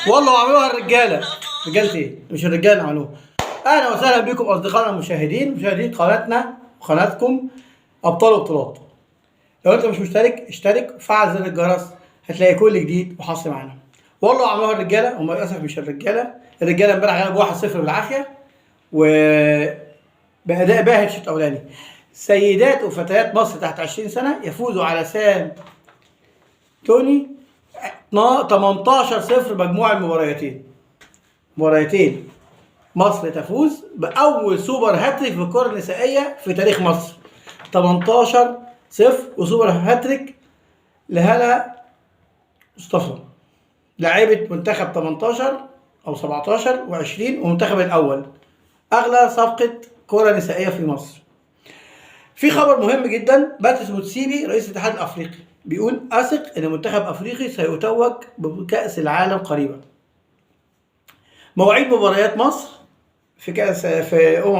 والله عملوها الرجاله. رجالتي ايه؟ مش الرجاله عملوها. اهلا وسهلا بكم اصدقائنا المشاهدين، مشاهدين قناتنا وقناتكم ابطال البطولات. لو انت مش مشترك اشترك وفعل زر الجرس، هتلاقي كل جديد وحصري معانا. والله عملوها الرجاله، هم للاسف مش الرجاله. الرجاله امبارح غلبوا 1-0 بالعافيه وبأداء باهر الشوط الاولاني. سيدات وفتيات مصر تحت 20 سنه يفوزوا على سان توني 18-0 مجموع المباريتين. مصر تفوز بأول سوبر هاتريك في الكرة النسائية في تاريخ مصر. 18-0 وسوبر هاتريك لهلا مصطفى، لاعبة منتخب 18 أو 17 و20 ومنتخب الأول. أغلى صفقة كرة نسائية في مصر. في خبر مهم جدا، باتريس موتسيبي رئيس الاتحاد الافريقي بيقول اثق ان منتخب افريقي سيتوج بكاس العالم قريبا. مواعيد مباريات مصر في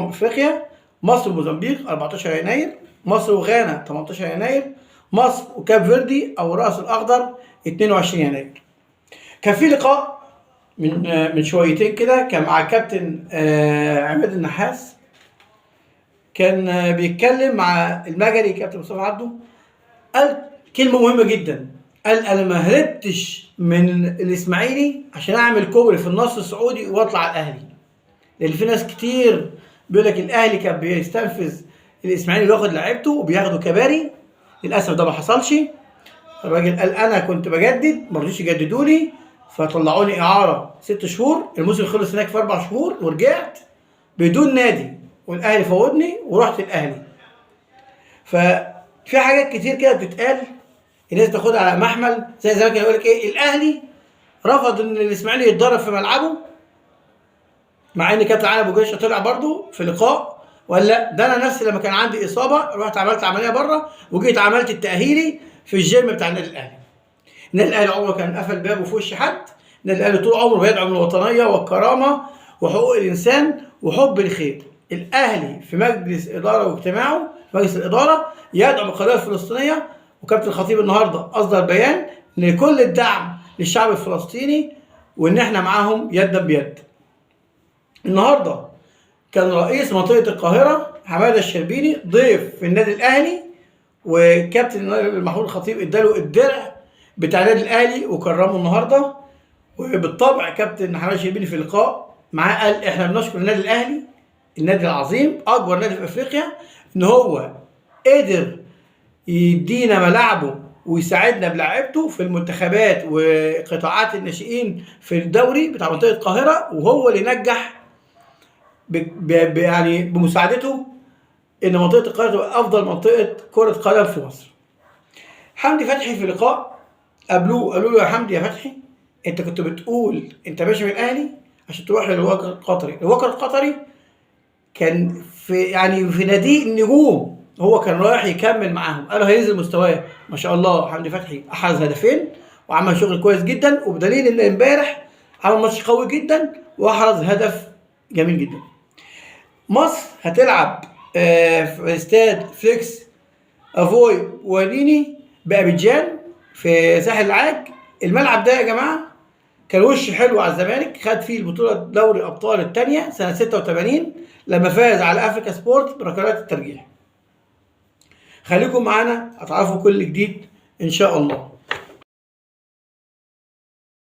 افريقيا: مصر وموزمبيق 14 يناير، مصر وغانا 18 يناير، مصر وكاب فيردي او الراس الاخضر 22 يناير. كان في لقاء من شويتين كده، كان مع كابتن عماد النحاس، كان بيتكلم مع المجري كابتن مصطفى عبده. قال كلمة مهمة جدا، قال أنا ما هربتش من الإسماعيلي عشان أعمل كوبري في النصر السعودي وأطلع الأهلي. لأن في ناس كتير بيقول لك الأهلي كان بيستنفذ الإسماعيلي وياخد لعيبته وبياخدوا كباري. للأسف ده ما حصلش. الراجل قال أنا كنت بجدد، ما رضيش يجددوا لي، فطلعوني إعارة 6 شهور، الموسم خلص هناك في 4 شهور ورجعت بدون نادي، والأهلي فوضني ورحت الأهلي. ففي حاجات كتير كده بتتقال الناس تاخدها على محمل، زي زمان كان يقول لك ايه، الاهلي رفض ان الاسماعيلي يتدرب في ملعبه، مع ان كابتن علي ابو جيشه طلع برضه في لقاء وقال لا، ده انا نفسي لما كان عندي اصابه رحت عملت عمليه بره وجيت عملت التاهيلي في الجيم بتاع النادي الاهلي. النادي الاهلي عمره كان قفل بابه في وش حد. النادي الاهلي طول عمره بيدعم الوطنيه والكرامه وحقوق الانسان وحب الخير. الاهلي في مجلس اداره واجتماعه، مجلس الاداره يدعم القضيه الفلسطينيه، وكابتن الخطيب النهارده اصدر بيان ان كل الدعم للشعب الفلسطيني وان احنا معاهم يدا بيد. النهارده كان رئيس منطقه القاهره حماده الشربيني ضيف في النادي الاهلي، وكابتن محمود الخطيب اداله الدرع بتاع النادي الاهلي وكرمه النهارده. وبالطبع كابتن حماده الشربيني في اللقاء معاه قال احنا بنشكر النادي الاهلي، النادي العظيم اكبر نادي في افريقيا، ان هو قدر يدينا ملاعبه ويساعدنا بلاعيبته في المنتخبات وقطاعات الناشئين في الدوري بتاع منطقه القاهره، وهو اللي نجح يعني بمساعدته ان منطقه القاهره تبقى افضل منطقه كره قدم في مصر. حمدي فتحي في لقاء قابلوه قالوا له يا حمدي يا فتحي، انت كنت بتقول انت ماشي من الاهلي عشان تروح للوكر القطري. الوكر القطري كان في نادي النجوم، هو كان رايح يكمل معاهم، قالوا هينزل مستواه. ما شاء الله حمدي فتحي احرز هدفين وعمل شغل كويس جدا، وبدليل ان امبارح عمل ماتش قوي جدا واحرز هدف جميل جدا. مصر هتلعب في استاد فليكس افوي وليني بابيجان في ساحل العاج. الملعب ده يا جماعه كان وش حلو على الزمالك، خد فيه البطوله دوري ابطال الثانيه سنه 86 لما فاز على افريكا سبورت بركلات الترجيح. خليكم معانا هتعرفوا كل جديد ان شاء الله.